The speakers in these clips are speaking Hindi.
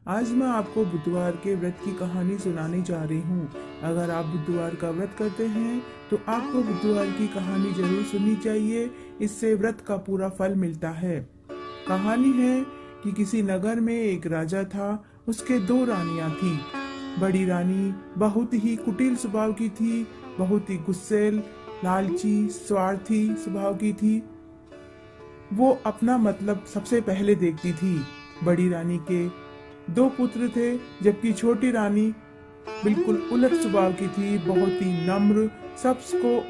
आज मैं आपको बुधवार के व्रत की कहानी सुनाने जा रही हूँ। अगर आप बुधवार का व्रत करते हैं तो आपको बुधवार की कहानी जरूर सुननी चाहिए। इससे व्रत का पूरा फल मिलता है। कहानी है कि किसी नगर में एक राजा था। उसके दो रानियां थी। बड़ी रानी बहुत ही कुटिल स्वभाव की थी, बहुत ही गुस्सेल, लालची, स्वार्थी स्वभाव की थी। वो अपना मतलब सबसे पहले देखती थी। बड़ी रानी के दो पुत्र थे, जबकि छोटी रानी बिल्कुल उलट स्वभाव की थी, बहुत ही नम्र, सबको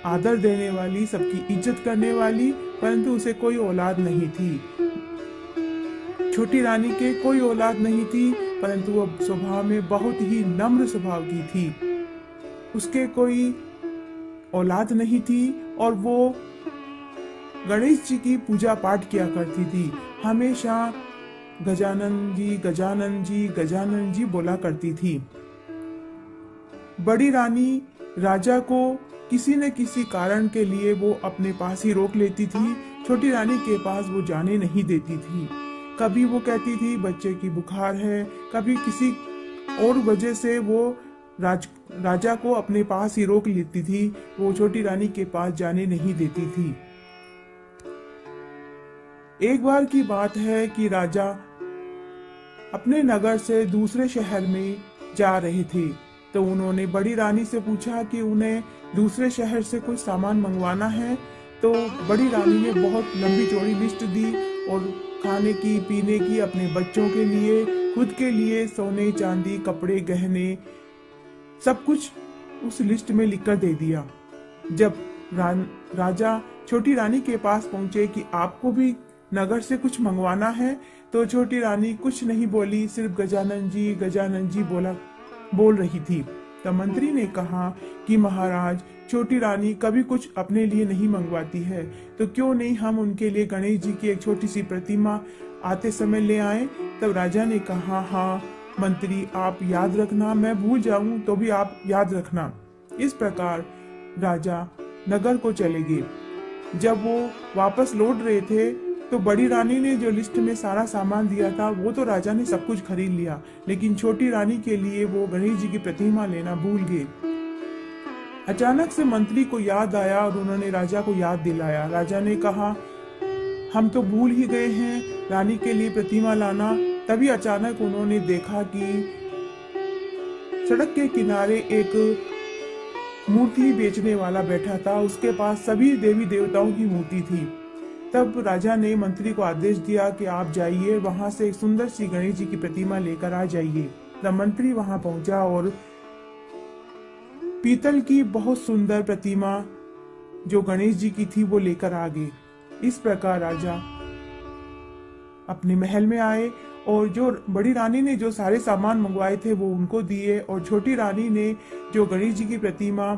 आदर देने वाली, सबकी इज्जत करने वाली, परंतु उसे कोई औलाद नहीं थी। छोटी रानी के कोई औलाद नहीं थी, परंतु वो स्वभाव में बहुत ही नम्र स्वभाव की थी। उसके कोई औलाद नहीं थी और वो गणेश जी की पूजा पाठ किया करती थी। हमेशा गजानन जी, गजानन जी, गजानन जी बोला करती थी। बड़ी रानी राजा को किसी न किसी कारण के लिए वो अपने पास ही रोक लेती थी। छोटी रानी के पास वो जाने नहीं देती थी। कभी वो कहती थी बच्चे की बुखार है, कभी किसी और वजह से वो राजा को अपने पास ही रोक लेती थी। वो छोटी रानी के पास जाने नहीं देती थी। एक बार की बात है कि राजा अपने नगर से दूसरे शहर में जा रहे थे, तो उन्होंने बड़ी रानी से पूछा कि उन्हें दूसरे शहर से कुछ सामान मंगवाना है। तो बड़ी रानी ने बहुत लंबी चौड़ी लिस्ट दी और खाने की, पीने की, अपने बच्चों के लिए, खुद के लिए सोने चांदी, कपड़े, गहने, सब कुछ उस लिस्ट में लिखकर दे दिया। जब राजा छोटी रानी के पास पहुंचे कि आपको भी नगर से कुछ मंगवाना है, तो छोटी रानी कुछ नहीं बोली, सिर्फ गजानन जी बोल रही थी। तब मंत्री ने कहा कि महाराज, छोटी रानी कभी कुछ अपने लिए नहीं मंगवाती है, तो क्यों नहीं हम उनके लिए गणेश जी की एक छोटी सी प्रतिमा आते समय ले आए। तब राजा ने कहा, हाँ मंत्री, आप याद रखना, मैं भूल जाऊं तो भी आप याद रखना। इस प्रकार राजा नगर को चले गए। जब वो वापस लौट रहे थे तो बड़ी रानी ने जो लिस्ट में सारा सामान दिया था वो तो राजा ने सब कुछ खरीद लिया, लेकिन छोटी रानी के लिए वो गणेश जी की प्रतिमा लेना भूल गए। अचानक से मंत्री को याद आया और उन्होंने राजा को याद दिलाया। राजा ने कहा, हम तो भूल ही गए हैं रानी के लिए प्रतिमा लाना। तभी अचानक उन्होंने देखा कि सड़क के किनारे एक मूर्ति बेचने वाला बैठा था। उसके पास सभी देवी देवताओं की मूर्ति थी। तब राजा ने मंत्री को आदेश दिया कि आप जाइए, वहां से एक सुंदर सी गणेश जी की प्रतिमा लेकर आ जाइए। तब मंत्री वहां पहुंचा और पीतल की बहुत सुंदर प्रतिमा जो गणेश जी की थी वो लेकर आ गए। इस प्रकार राजा अपने महल में आए और जो बड़ी रानी ने जो सारे सामान मंगवाए थे वो उनको दिए, और छोटी रानी ने जो गणेश जी की प्रतिमा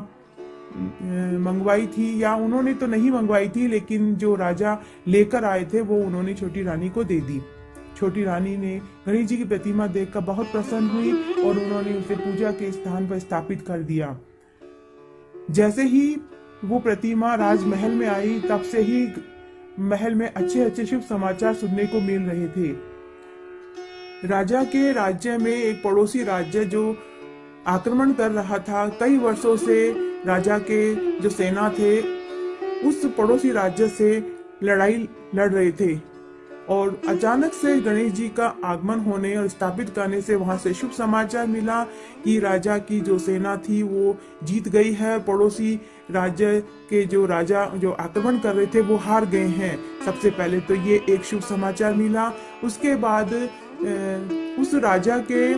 मंगवाई थी, या उन्होंने तो नहीं मंगवाई थी, लेकिन जो राजा लेकर आए थे वो उन्होंने छोटी रानी को दे दी। छोटी रानी ने गणेश जी की प्रतिमा देखकर बहुत प्रसन्न हुई और उन्होंने उसे पूजा के स्थान पर स्थापित कर दिया। जैसे ही वो प्रतिमा राजमहल में आई, तब से ही महल में अच्छे अच्छे शुभ समाचार सुनने को मिल रहे थे। राजा के राज्य में एक पड़ोसी राज्य जो आक्रमण कर रहा था, कई वर्षों से राजा के जो सेना थे उस पड़ोसी राज्य से लड़ाई लड़ रहे थे, और अचानक से गणेश जी का आगमन होने और स्थापित करने से वहां से शुभ समाचार मिला कि राजा की जो सेना थी वो जीत गई है। पड़ोसी राज्य के जो राजा जो आक्रमण कर रहे थे वो हार गए हैं। सबसे पहले तो ये एक शुभ समाचार मिला। उसके बाद उस राजा के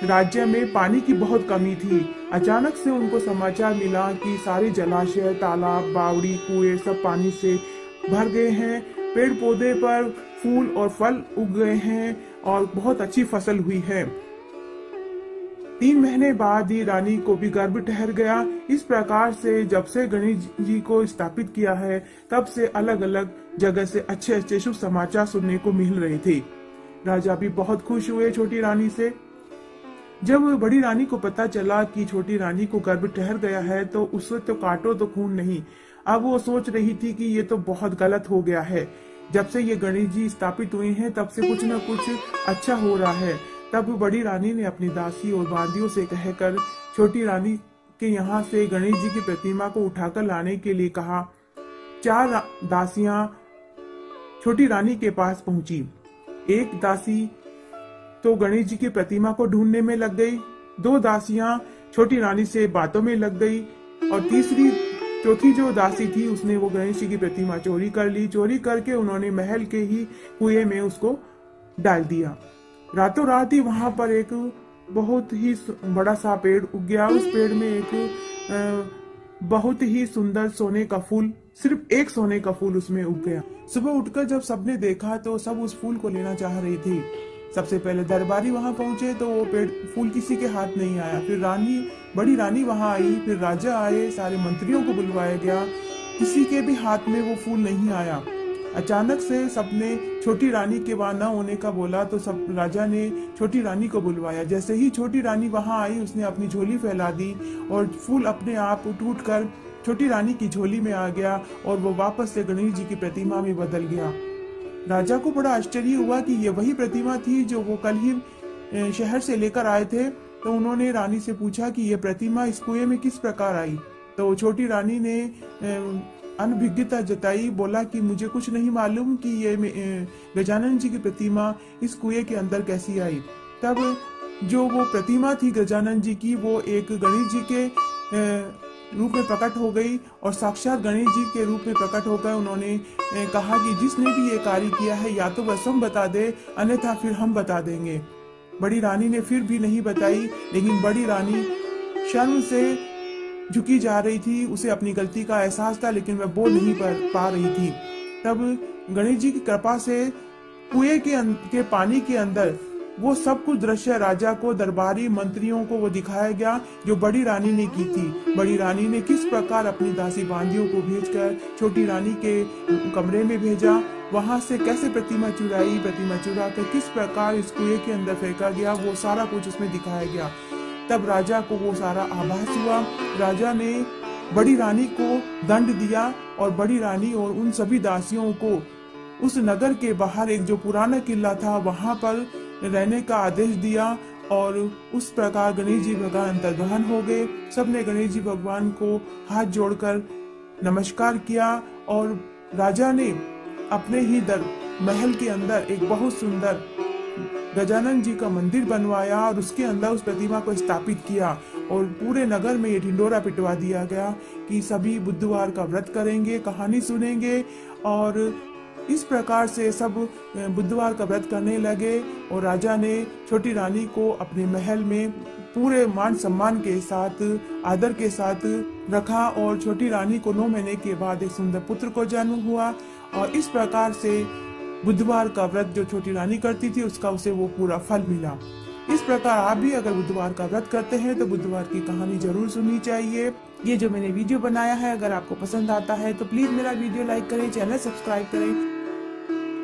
राज्य में पानी की बहुत कमी थी। अचानक से उनको समाचार मिला कि सारे जलाशय, तालाब, बावड़ी, कुएं सब पानी से भर गए हैं। पेड़ पौधे पर फूल और फल उग गए हैं और बहुत अच्छी फसल हुई है। 3 महीने बाद ही रानी को भी गर्भ ठहर गया। इस प्रकार से जब से गणेश जी को स्थापित किया है, तब से अलग अलग जगह से अच्छे अच्छे शुभ समाचार सुनने को मिल रहे थे। राजा भी बहुत खुश हुए छोटी रानी से। जब बड़ी रानी को पता चला कि छोटी रानी को गर्भ ठहर गया है, तो उससे तो काटो तो खून नहीं। अब वो सोच रही थी कि ये तो बहुत गलत हो गया है। जब से ये गणेश जी स्थापित हुए हैं तब से कुछ न कुछ अच्छा हो रहा है। तब बड़ी रानी ने अपनी दासी और बांदियों से कहकर छोटी रानी के यहाँ से गणेश जी की प्रतिमा को उठाकर लाने के लिए कहा। 4 दासियां छोटी रानी के पास पहुंची। एक दासी तो गणेश जी की प्रतिमा को ढूंढने में लग गई, 2 दासियां छोटी रानी से बातों में लग गई और चौथी जो दासी थी उसने वो गणेश जी की प्रतिमा चोरी कर ली। चोरी करके उन्होंने महल के ही कुएं में उसको डाल दिया। रातों रात ही वहां पर एक बहुत ही बड़ा सा पेड़ उग गया। उस पेड़ में एक बहुत ही सुंदर सोने का फूल, सिर्फ एक सोने का फूल उसमें उग गया। सुबह उठकर जब सबने देखा तो सब उस फूल को लेना चाह रही थी। सबसे पहले दरबारी वहां पहुंचे तो वो फूल किसी के हाथ नहीं आया। फिर बड़ी रानी वहां आई, फिर राजा आए, सारे मंत्रियों को बुलवाया गया, किसी के भी हाथ में वो फूल नहीं आया। अचानक से सबने छोटी रानी के वहां न होने का बोला तो सब राजा ने छोटी रानी को बुलवाया। जैसे ही छोटी रानी वहां आई उसने अपनी झोली फैला दी और फूल अपने आप टूट कर छोटी रानी की झोली में आ गया और वो वापस से गणेश जी की प्रतिमा में बदल गया। राजा को बड़ा आश्चर्य हुआ कि ये वही प्रतिमा थी जो वो कल ही शहर से लेकर आए थे। तो उन्होंने रानी से पूछा कि ये प्रतिमा इस कुएं में किस प्रकार आई। तो छोटी रानी ने अनभिज्ञता जताई, बोला कि मुझे कुछ नहीं मालूम कि ये गजानन जी की प्रतिमा इस कुएं के अंदर कैसी आई। तब जो वो प्रतिमा थी गजानन जी की वो एक गणेश जी के रूप में प्रकट हो गई और साक्षात गणेश जी के रूप में प्रकट होकर उन्होंने कहा कि जिसने भी ये कार्य किया है या तो वह स्वयं बता दे, अन्यथा फिर हम बता देंगे। बड़ी रानी ने फिर भी नहीं बताई, लेकिन बड़ी रानी शर्म से झुकी जा रही थी। उसे अपनी गलती का एहसास था लेकिन वह बोल नहीं पा रही थी। तब गणेश जी की कृपा से कुएं के पानी के अंदर वो सब कुछ दृश्य राजा को, दरबारी मंत्रियों को वो दिखाया गया जो बड़ी रानी ने की थी। बड़ी रानी ने किस प्रकार अपनी दासी बांदियों को भेजकर छोटी रानी के कमरे में भेजा, वहां से कैसे प्रतिमा चुरा कर किस प्रकार इस कुएं के अंदर फेंका गया, वो सारा कुछ उसमें दिखाया गया। तब राजा को वो सारा आभास हुआ। राजा ने बड़ी रानी को दंड दिया और बड़ी रानी और उन सभी दासियों को उस नगर के बाहर एक जो पुराना किला था वहां पर रहने का आदेश दिया और उस प्रकार गणेश जी भगवान अंतर्धान हो गए। सबने गणेश जी भगवान को हाथ जोड़कर नमस्कार किया और राजा ने अपने ही महल के अंदर एक बहुत सुंदर गजानन जी का मंदिर बनवाया और उसके अंदर उस प्रतिमा को स्थापित किया और पूरे नगर में ये ढिंडोरा पिटवा दिया गया कि सभी बुधवार का व्रत करेंगे, कहानी सुनेंगे और इस प्रकार से सब बुधवार का व्रत करने लगे। और राजा ने छोटी रानी को अपने महल में पूरे मान सम्मान के साथ, आदर के साथ रखा और छोटी रानी को 9 महीने के बाद एक सुंदर पुत्र को जन्म हुआ। और इस प्रकार से बुधवार का व्रत जो छोटी रानी करती थी उसका उसे वो पूरा फल मिला। इस प्रकार आप भी अगर बुधवार का व्रत करते हैं तो बुधवार की कहानी जरूर सुननी चाहिए। ये जो मैंने वीडियो बनाया है अगर आपको पसंद आता है तो प्लीज मेरा वीडियो लाइक करें, चैनल सब्सक्राइब करें